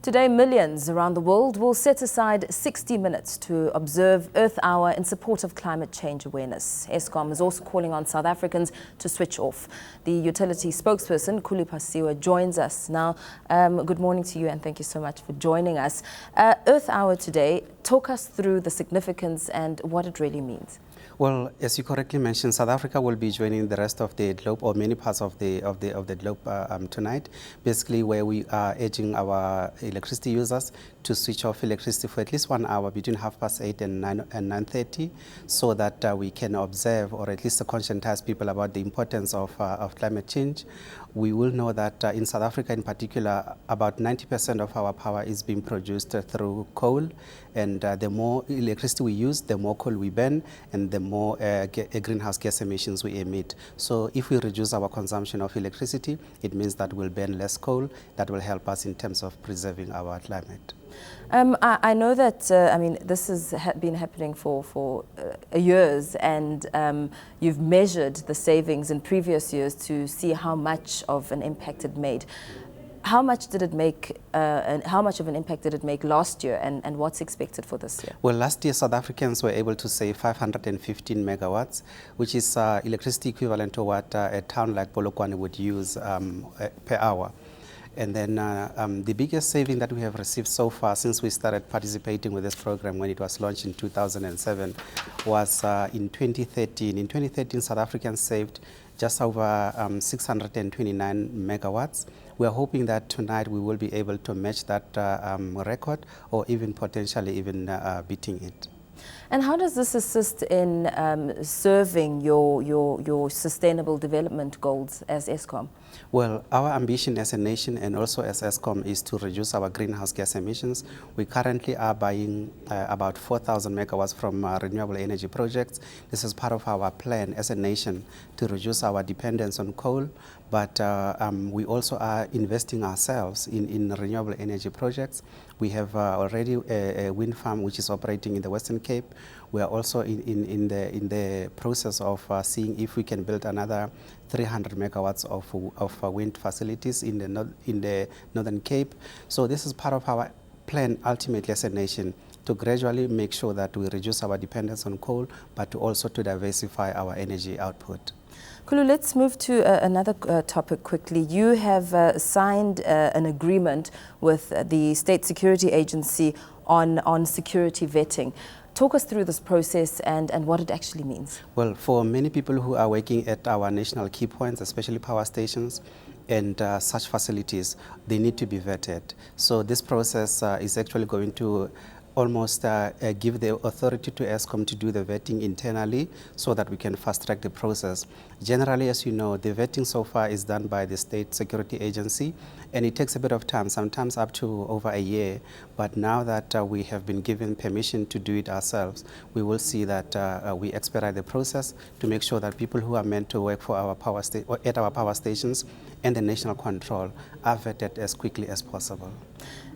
Today, millions around the world will set aside 60 minutes to observe Earth Hour in support of climate change awareness. Eskom is also calling on South Africans to switch off. The utility spokesperson, Khulu joins us now. Good morning to you and thank you so much for joining us. Earth Hour today, talk us through the significance and what it really means. Well, as you correctly mentioned, South Africa will be joining the rest of the globe, or many parts of the globe tonight, basically where we are urging our electricity users to switch off electricity for at least 1 hour between 8:30 and 9:30, so that we can observe or at least conscientize people about the importance of climate change. We will know that in South Africa in particular, about 90% of our power is being produced through coal, and the more electricity we use, the more coal we burn, and the more greenhouse gas emissions we emit. So if we reduce our consumption of electricity, it means that we'll burn less coal. That will help us in terms of preserving our climate. I know that, this has been happening for years, and you've measured the savings in previous years to see how much of an impact it made. How much did it make, and how much of an impact did it make last year, and what's expected for this year? Well, last year South Africans were able to save 515 megawatts, which is electricity equivalent to what a town like Polokwane would use per hour. And then the biggest saving that we have received so far since we started participating with this program when it was launched in 2007 was in 2013. In 2013, South Africans saved just over 629 megawatts. We are hoping that tonight we will be able to match that record, or even potentially even beating it. And how does this assist in serving your sustainable development goals as Eskom? Well, our ambition as a nation and also as Eskom is to reduce our greenhouse gas emissions. We currently are buying about 4,000 megawatts from renewable energy projects. This is part of our plan as a nation to reduce our dependence on coal, but we also are investing ourselves in renewable energy projects. We have already a wind farm which is operating in the Western Cape. We are also in the process of seeing if we can build another 300 megawatts of wind facilities in the Northern Cape. So this is part of our plan ultimately as a nation to gradually make sure that we reduce our dependence on coal, but to also to diversify our energy output. Khulu, let's move to another topic quickly. You have signed an agreement with the State Security Agency on security vetting. Talk us through this process and what it actually means. Well, for many people who are working at our national key points, especially power stations and such facilities, they need to be vetted. So this process is actually going to almost give the authority to Eskom to do the vetting internally so that we can fast-track the process. Generally, as you know, the vetting so far is done by the State Security Agency, and it takes a bit of time, sometimes up to over a year. But now that we have been given permission to do it ourselves, we will see that we expedite the process to make sure that people who are meant to work for our at our power stations and the national control are vetted as quickly as possible.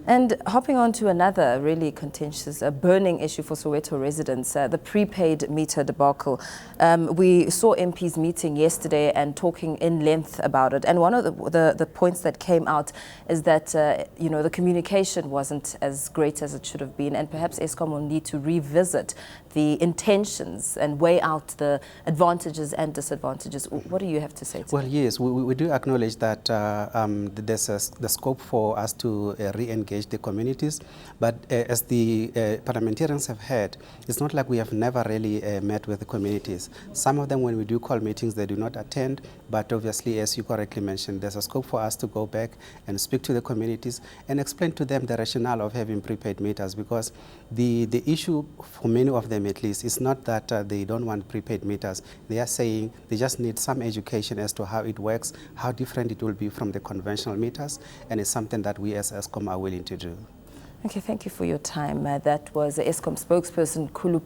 And hopping on to another really contentious, burning issue for Soweto residents, the prepaid meter debacle. We saw MPs meeting yesterday and talking in length about it. And one of the points that came out is that, the communication wasn't as great as it should have been. And perhaps Eskom will need to revisit the intentions and weigh out the advantages and disadvantages. What do you have to say to that? Well, yes, we do acknowledge that there's the scope for us to re-engage the communities, but as the parliamentarians have heard, it's not like we have never really met with the communities. Some of them, when we do call meetings, they do not attend, but obviously, as you correctly mentioned, there's a scope for us to go back and speak to the communities and explain to them the rationale of having prepaid meters, because the issue for many of them at least is not that they don't want prepaid meters. They are saying they just need some education as to how it works, how different it will be from the conventional meters, and it's something that we as Eskom are willing to do. Okay, thank you for your time. That was the Eskom spokesperson, Khulu.